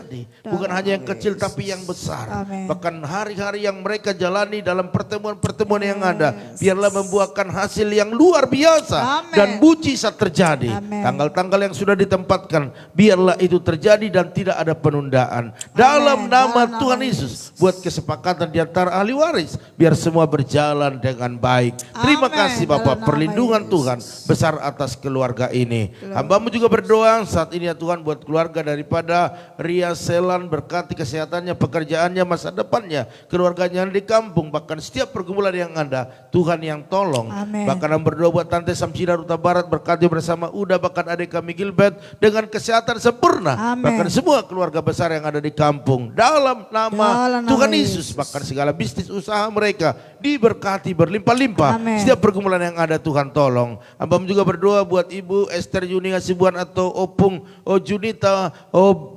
Bukan hanya yang kecil tapi yang besar. Bahkan hari-hari yang mereka jalani dalam pertemuan-pertemuan yang ada, biarlah membuahkan hasil yang luar biasa dan mujizat terjadi. Tanggal-tanggal yang sudah ditempatkan, biarlah itu terjadi dan tidak ada penundaan. Dalam nama Tuhan Yesus, buat kesepakatan di antara ahli waris, biar semua berjalan dengan baik. Terima kasih Bapak, perlindungan Tuhan besar atas keluarga ini. Hamba-Mu juga berdoa saat ini ya Tuhan buat keluarga daripada Ria Selan, berkati kesehatannya, pekerjaannya, masa depannya, keluarganya di kampung, bahkan setiap pergumulan yang ada Tuhan yang tolong. Bahkan yang berdoa buat Tante Samsina Ruta Barat, berkati bersama Uda, bahkan adik kami Gilbert dengan kesehatan sempurna. Bahkan semua keluarga besar yang ada di kampung dalam nama Tuhan Yesus. Bahkan segala bisnis usaha mereka diberkati berlimpah-limpah. Setiap pergumulan yang ada Tuhan tolong. Hamba juga berdoa buat Ibu Esther Yuni Hasibuan atau Opung Junita,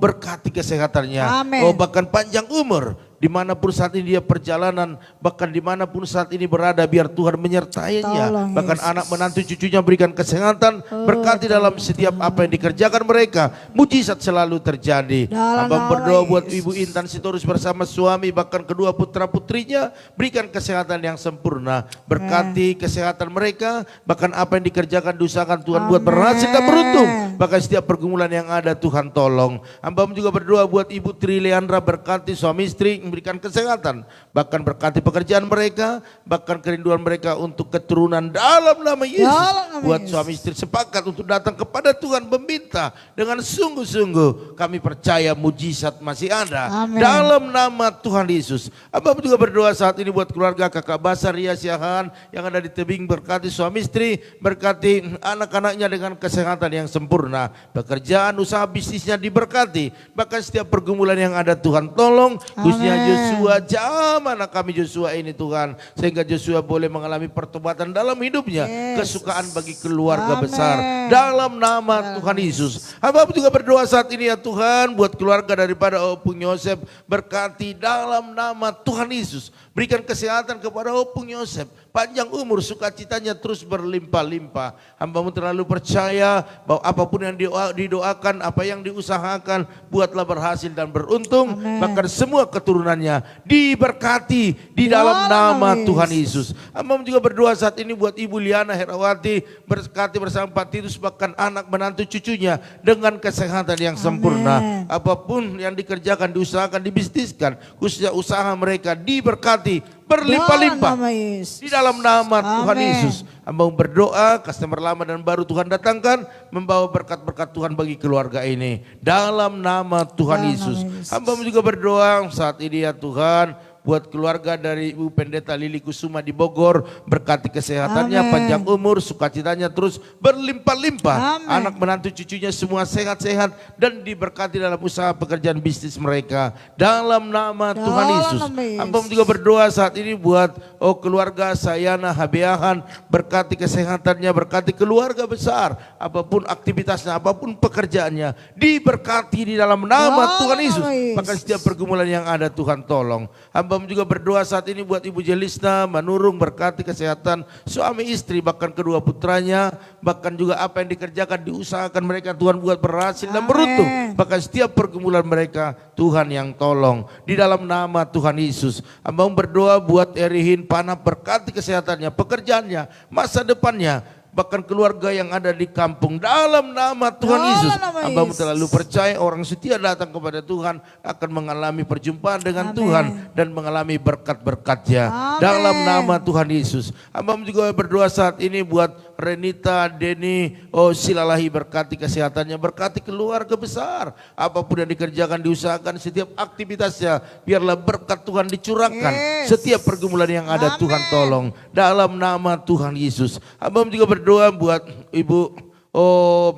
berkati kesehatannya, bahkan panjang umur. Dimanapun saat ini dia perjalanan, bahkan dimanapun saat ini berada, biar Tuhan menyertainya. Bahkan anak menantu cucunya berikan kesehatan, berkati dalam setiap apa yang dikerjakan mereka, mujizat selalu terjadi. Hamba berdoa buat Ibu Intan Sitorus bersama suami, bahkan kedua putra putrinya, berikan kesehatan yang sempurna, berkati kesehatan mereka, bahkan apa yang dikerjakan diusahakan Tuhan buat berhasil dan beruntung. Bahkan setiap pergumulan yang ada Tuhan tolong. Hamba juga berdoa buat Ibu Tri Leandra, berkati suami istri, memberikan kesehatan, bahkan berkati pekerjaan mereka, bahkan kerinduan mereka untuk keturunan dalam nama Yesus. Buat suami istri sepakat untuk datang kepada Tuhan meminta dengan sungguh-sungguh. Kami percaya mujizat masih ada dalam nama Tuhan Yesus. Abang juga berdoa saat ini buat keluarga Kakak Basar Ria Siahan yang ada di tebing, berkati suami istri, berkati anak-anaknya dengan kesehatan yang sempurna, pekerjaan usaha bisnisnya diberkati, bahkan setiap pergumulan yang ada Tuhan tolong. Khususnya Joshua, zaman kami Joshua ini Tuhan, sehingga Joshua boleh mengalami pertobatan dalam hidupnya, kesukaan bagi keluarga besar dalam nama Tuhan Yesus. Hamba juga berdoa saat ini ya Tuhan buat keluarga daripada Opung Yosef, berkati dalam nama Tuhan Yesus, berikan kesehatan kepada Opung Yosef, panjang umur, sukacitanya terus berlimpah-limpah. Hamba-Mu terlalu percaya bahwa apapun yang didoakan, apa yang diusahakan, buatlah berhasil dan beruntung. Amen. Bahkan semua keturunannya diberkati di dalam nama Tuhan Yesus. Hamba-Mu juga berdoa saat ini buat Ibu Liana Herawati, berkati bersama Pak Titus, bahkan anak menantu cucunya dengan kesehatan yang sempurna. Apapun yang dikerjakan, diusahakan, dibisniskan, khususnya usaha mereka diberkati berlimpah-limpah di dalam nama Tuhan Yesus. Hamba berdoa, customer lama dan baru Tuhan datangkan, membawa berkat-berkat Tuhan bagi keluarga ini dalam nama Tuhan Yesus. Hamba juga berdoa saat ini ya Tuhan, buat keluarga dari Ibu Pendeta Lili Kusuma di Bogor, berkati kesehatannya, panjang umur, sukacitanya terus berlimpah-limpah. Anak menantu cucunya semua sehat-sehat dan diberkati dalam usaha pekerjaan bisnis mereka dalam nama Tuhan Yesus. Hamba juga berdoa saat ini buat keluarga Sayana Habeahan, berkati kesehatannya, berkati keluarga besar, apapun aktivitasnya, apapun pekerjaannya, diberkati di dalam nama Tuhan Yesus. Maka setiap pergumulan yang ada Tuhan tolong. Hamba juga berdoa saat ini buat Ibu Jelisna Manurung, berkati kesehatan suami istri, bahkan kedua putranya, bahkan juga apa yang dikerjakan, diusahakan mereka Tuhan buat berhasil dan beruntung. Bahkan setiap pergumulan mereka Tuhan yang tolong di dalam nama Tuhan Yesus. Hamba berdoa buat Erihin Panap, berkati kesehatannya, pekerjaannya, masa depannya, bahkan keluarga yang ada di kampung dalam nama Tuhan Yesus. Hamba-Mu terlalu percaya orang setia datang kepada Tuhan akan mengalami perjumpaan dengan Tuhan dan mengalami berkat-berkat-Nya dalam nama Tuhan Yesus. Hamba-Mu juga berdoa saat ini buat Renita Deni Silalahi, berkati kesehatannya, berkati keluarga besar, apapun yang dikerjakan, diusahakan, setiap aktivitasnya biarlah berkat Tuhan dicurahkan. Setiap pergumulan yang ada Tuhan tolong dalam nama Tuhan Yesus. Hamba-Mu juga berdoa buat Ibu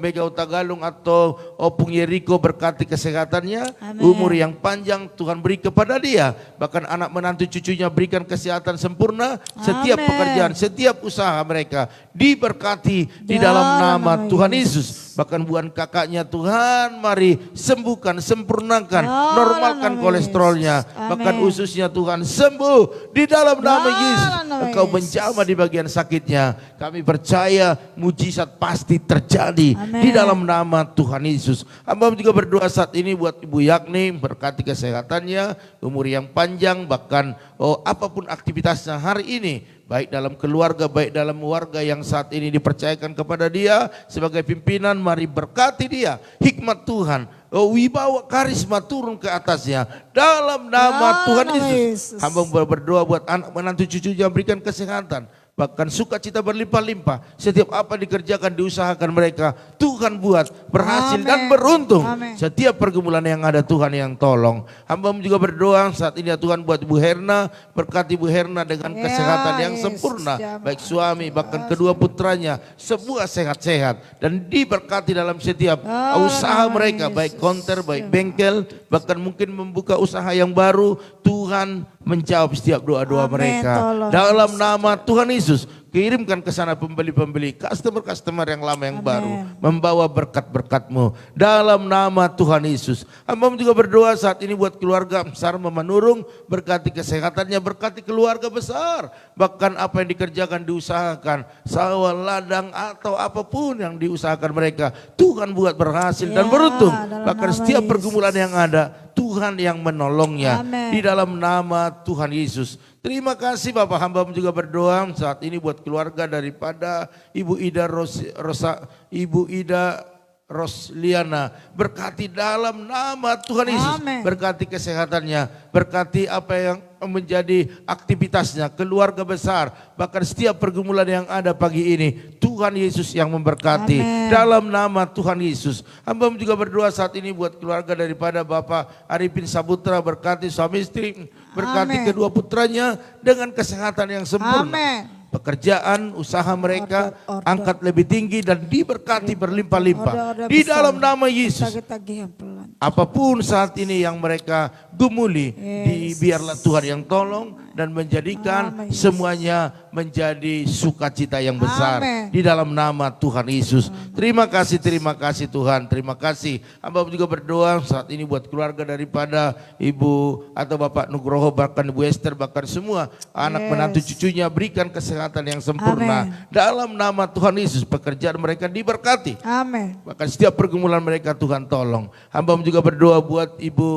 Mega Utagalung atau Opung Yeriko, berkati kesehatannya, umur yang panjang Tuhan beri kepada dia, bahkan anak menantu cucunya berikan kesehatan sempurna, setiap pekerjaan, setiap usaha mereka diberkati di dalam nama Tuhan Yesus. Bahkan buat kakaknya Tuhan, mari sembuhkan, sempurnakan, normalkan kolesterolnya, bahkan ususnya Tuhan sembuh di dalam nama Yesus. Engkau menjamah di bagian sakitnya, kami percaya mujizat pasti terjadi di dalam nama Tuhan Yesus. Hamba juga berdoa saat ini buat Ibu Yakni, berkati kesehatannya, umur yang panjang, bahkan apapun aktivitasnya hari ini, baik dalam keluarga, baik dalam warga yang saat ini dipercayakan kepada dia sebagai pimpinan, mari berkati dia, hikmat Tuhan, wibawa karisma turun ke atasnya dalam nama Tuhan Yesus. Hamba berdoa buat anak menantu cucunya, berikan kesehatan, bahkan sukacita berlimpah-limpah. Setiap apa dikerjakan, diusahakan mereka, Tuhan buat berhasil dan beruntung. Setiap pergumulan yang ada Tuhan yang tolong. Hamba juga berdoa saat ini ya Tuhan buat Ibu Herna, berkati Ibu Herna dengan kesehatan yang sempurna, baik suami bahkan kedua putranya semua sehat-sehat dan diberkati dalam setiap usaha mereka, baik konter, baik bengkel, bahkan mungkin membuka usaha yang baru. Tuhan menjawab setiap doa-doa mereka dalam nama Tuhan Yesus. Kirimkan ke sana pembeli-pembeli, customer-customer yang lama yang baru, membawa berkat-berkat-Mu dalam nama Tuhan Yesus. Hamba juga berdoa saat ini buat keluarga Sarma Manurung, berkati kesehatannya, berkati keluarga besar, bahkan apa yang dikerjakan, diusahakan, sawah, ladang atau apapun yang diusahakan mereka, Tuhan buat berhasil dan beruntung. Bahkan setiap pergumulan yang ada, Tuhan yang menolongnya di dalam nama Tuhan Yesus. Terima kasih Bapak, hamba juga berdoa saat ini buat keluarga daripada Ibu Ida Rosliana, berkati dalam nama Tuhan Yesus, berkati kesehatannya, berkati apa yang menjadi aktivitasnya, keluarga besar, bahkan setiap pergumulan yang ada pagi ini, Tuhan Yesus yang memberkati dalam nama Tuhan Yesus. Hamba juga berdoa saat ini buat keluarga daripada Bapak Arifin Saputra, berkati suami istri, berkati kedua putranya dengan kesehatan yang sempurna. Pekerjaan, usaha mereka angkat lebih tinggi dan diberkati berlimpah-limpah di dalam nama Yesus. Apapun saat ini yang mereka gumuli, biarlah Tuhan yang tolong, dan menjadikan Amin. semuanya menjadi sukacita yang besar Amin. di dalam nama Tuhan Yesus. Terima kasih Tuhan, terima kasih. Hamba juga berdoa saat ini buat keluarga daripada Ibu atau Bapak Nugroho, bahkan Ibu Esther, bahkan semua anak menantu cucunya, berikan kesehatan yang sempurna. Amin. Dalam nama Tuhan Yesus, pekerjaan mereka diberkati. Amin. Bahkan setiap pergumulan mereka Tuhan tolong. Hamba juga berdoa buat Ibu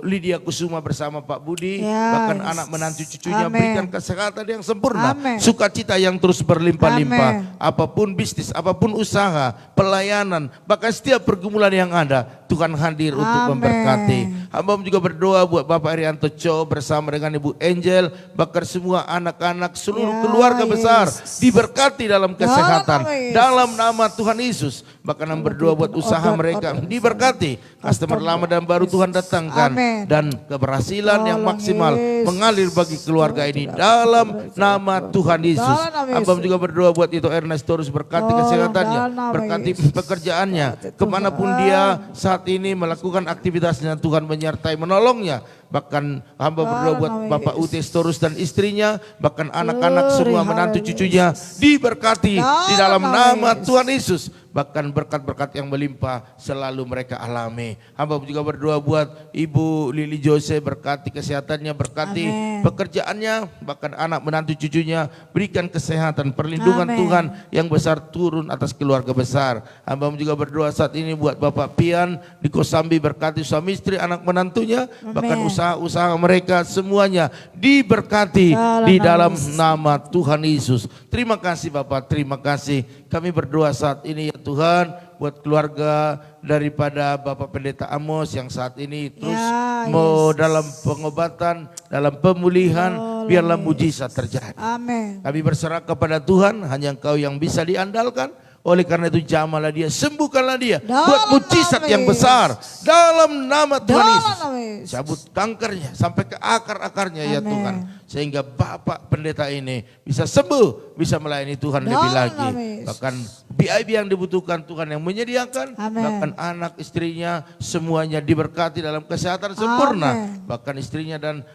Lydia Kusuma bersama Pak Budi, Yes. bahkan anak menantu cucunya, Amin. berikan kesehatan yang sempurna, Amin. sukacita yang terus berlimpah-limpah. Amin. Apapun bisnis, apapun usaha, pelayanan, bahkan setiap pergumulan yang ada, Tuhan hadir untuk Amin. memberkati. Hamba juga berdoa buat Bapak Erianto Cho bersama dengan Ibu Angel, bahkan semua anak-anak, seluruh Ya, keluarga besar Yesus. diberkati dalam kesehatan. nama Yesus. Dalam nama Tuhan Yesus, bahkan yang berdoa buat usaha mereka diberkati. Customer lama dan baru Tuhan datangkan, Amin. dan keberhasilan yang Tolong, maksimal Yesus. mengalir bagi keluarga ini dalam nama Tuhan Yesus. Dalam nama Hamba Yesus. juga berdoa buat itu Ernest terus berkati Tolong, kesehatannya, dalam nama berkati Yesus. pekerjaannya, Berkati kemanapun Tuhan. dia saat ini melakukan aktivitasnya, Tuhan menyertai menolongnya. Bahkan hamba berdoa buat nama Bapak Yesus. Utes Torus dan istrinya, bahkan anak-anak semua Glory, menantu haleluya. cucunya diberkati di dalam Dalam nama nama Yesus. Tuhan Yesus. Bahkan berkat-berkat yang melimpah selalu mereka alami. Hamba juga berdoa buat Ibu Lili Jose, berkati kesehatannya, berkati Amin. pekerjaannya, bahkan anak menantu cucunya, berikan kesehatan, perlindungan Amin. Tuhan yang besar turun atas keluarga besar. Hamba juga berdoa saat ini buat Bapak Pian di Kosambi, berkati suami istri, anak menantunya, bahkan Amin. usaha-usaha mereka semuanya diberkati di dalam nama Tuhan Yesus. Terima kasih Bapak, terima kasih. Kami berdoa saat ini ya Tuhan buat keluarga daripada Bapak Pendeta Amos yang saat ini terus Ya, mau dalam pengobatan, dalam pemulihan, biarlah mujizat terjadi. Amin. Kami berserah kepada Tuhan, hanya Engkau yang bisa diandalkan. Oleh karena itu jamahlah dia, sembuhkanlah dia, Dalam buat mujizat nama yang Yesus. besar dalam nama Tuhan Dalam Yesus. nama Yesus. Cabut kankernya sampai ke akar-akarnya ya Amin. Tuhan, sehingga Bapak Pendeta ini bisa sembuh, bisa melayani Tuhan lebih Dalam lagi. nama Yesus. Bahkan BIB yang dibutuhkan Tuhan yang menyediakan, Amin. bahkan anak istrinya semuanya diberkati dalam kesehatan sempurna. Amin. Bahkan istrinya dan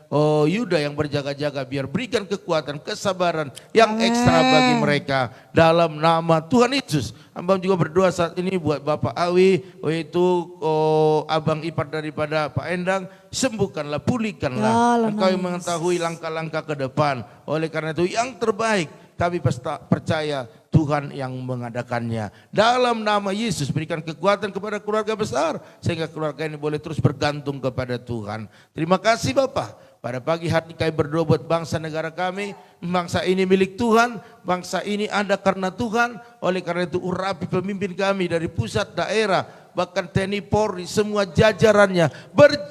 Yuda yang berjaga-jaga, biar berikan kekuatan, kesabaran yang Amin. ekstra bagi mereka dalam nama Tuhan Yesus. Hamba juga berdoa saat ini buat Bapak Awi, yaitu abang ipar daripada Pak Endang, sembuhkanlah, pulihkanlah. Dalam Engkau nama yang mengetahui langkah-langkah ke depan. Oleh karena itu yang terbaik kami percaya Tuhan yang mengadakannya. Dalam nama Yesus berikan kekuatan kepada keluarga besar, sehingga keluarga ini boleh terus bergantung kepada Tuhan. Terima kasih Bapak. Pada pagi hari kami berdoa buat bangsa negara kami. Bangsa ini milik Tuhan, bangsa ini ada karena Tuhan. Oleh karena itu urapi pemimpin kami dari pusat, daerah, bahkan TNI Polri, semua jajarannya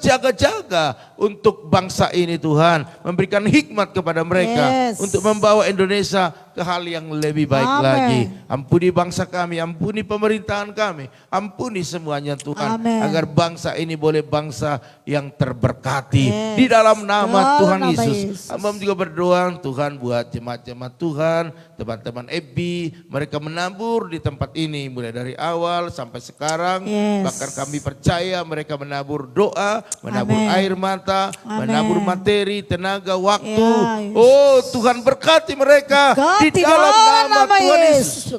berjaga-jaga untuk bangsa ini Tuhan. Memberikan hikmat kepada mereka Yes. untuk membawa Indonesia ke hal yang lebih baik Amin. lagi. Ampuni bangsa kami, ampuni pemerintahan kami, ampuni semuanya Tuhan. Amin. Agar bangsa ini boleh bangsa yang terberkati. Yes. Di dalam nama Dalam Tuhan nama Yesus. Yesus. Hamba juga berdoa Tuhan buat jemaat-jemaat Tuhan, teman-teman EBI, mereka menabur di tempat ini mulai dari awal sampai sekarang. Yes. Bahkan kami percaya mereka menabur doa, menabur Amin. air mata, Amin. menabur materi, tenaga, waktu. Ya, Yesus. Oh Tuhan berkati mereka di dalam nama Tuhan Yesus.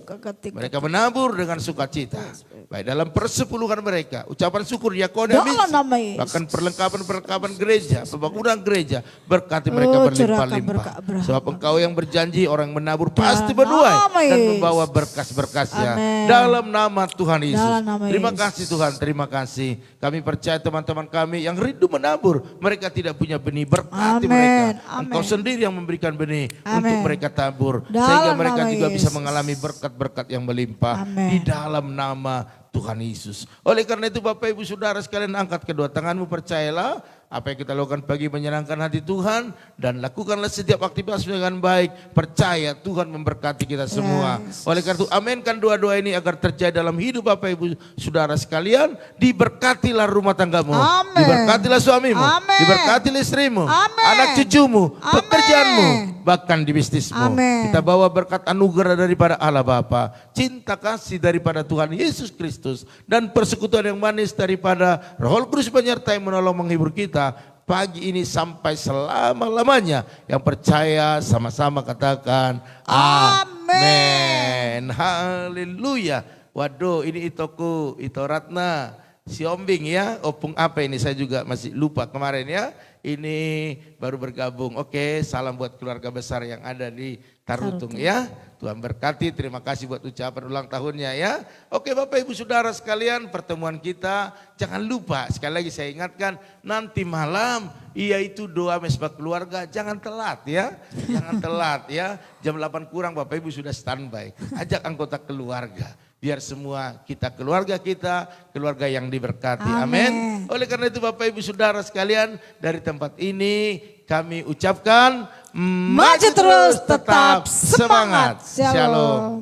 Mereka menabur dengan sukacita. Baik dalam persepuluhan mereka, ucapan syukur, diakoni, Dalam misi, nama Yesus. bahkan perlengkapan-perlengkapan gereja, pembangunan gereja, berkati mereka Oh, berlimpah-limpah. curahkan berkah. Sebab Engkau yang berjanji orang menabur Dalam pasti menuai nama dan Yesus. membawa berkas-berkasnya. Amin. Dalam nama Tuhan Yesus. Dalam nama Terima Yesus. kasih Tuhan, terima kasih. Kami percaya teman-teman kami yang rindu menabur, mereka tidak punya benih, berkati Amin. mereka. Amin. Engkau sendiri yang memberikan benih Amin. untuk mereka tabur. Dalam Sehingga mereka nama juga bisa Yesus. mengalami berkat-berkat yang melimpah Amin. di dalam nama Tuhan Yesus. Oleh karena itu Bapak Ibu Saudara sekalian, angkat kedua tanganmu, percayalah apa yang kita lakukan pagi menyenangkan hati Tuhan, dan lakukanlah setiap aktivitas dengan baik. Percaya Tuhan memberkati kita semua. Yes. Oleh karena itu aminkan doa-doa ini agar terjadi dalam hidup Bapak Ibu Saudara sekalian. Diberkatilah rumah tanggamu, Amin. diberkatilah suamimu, Amin. diberkatilah istrimu, Amin. anak cucumu, Amin. pekerjaanmu, bahkan di bisnismu. Amin. Kita bawa berkat anugerah daripada Allah Bapa, cinta kasih daripada Tuhan Yesus Kristus, dan persekutuan yang manis daripada Roh Kudus menyertai, menolong, menghibur kita. pagi ini sampai selama-lamanya. Yang percaya sama-sama katakan amin. Haleluya. Waduh, ini itoku, Ito Ratna, si Ombing ya, opung apa ini saya juga masih lupa kemarin ya. Ini baru bergabung. Oke, salam buat keluarga besar yang ada di Tarutung ya. Tuhan berkati, terima kasih buat ucapan ulang tahunnya ya. Oke Bapak Ibu Saudara sekalian, pertemuan kita jangan lupa, sekali lagi saya ingatkan, nanti malam yaitu doa mesbah keluarga, jangan telat ya. Jangan telat ya, jam 8 kurang Bapak Ibu sudah standby. Ajak anggota keluarga. Biar semua kita, keluarga yang diberkati. Amin. Oleh karena itu Bapak Ibu Saudara sekalian, dari tempat ini kami ucapkan maju terus tetap semangat. Shalom.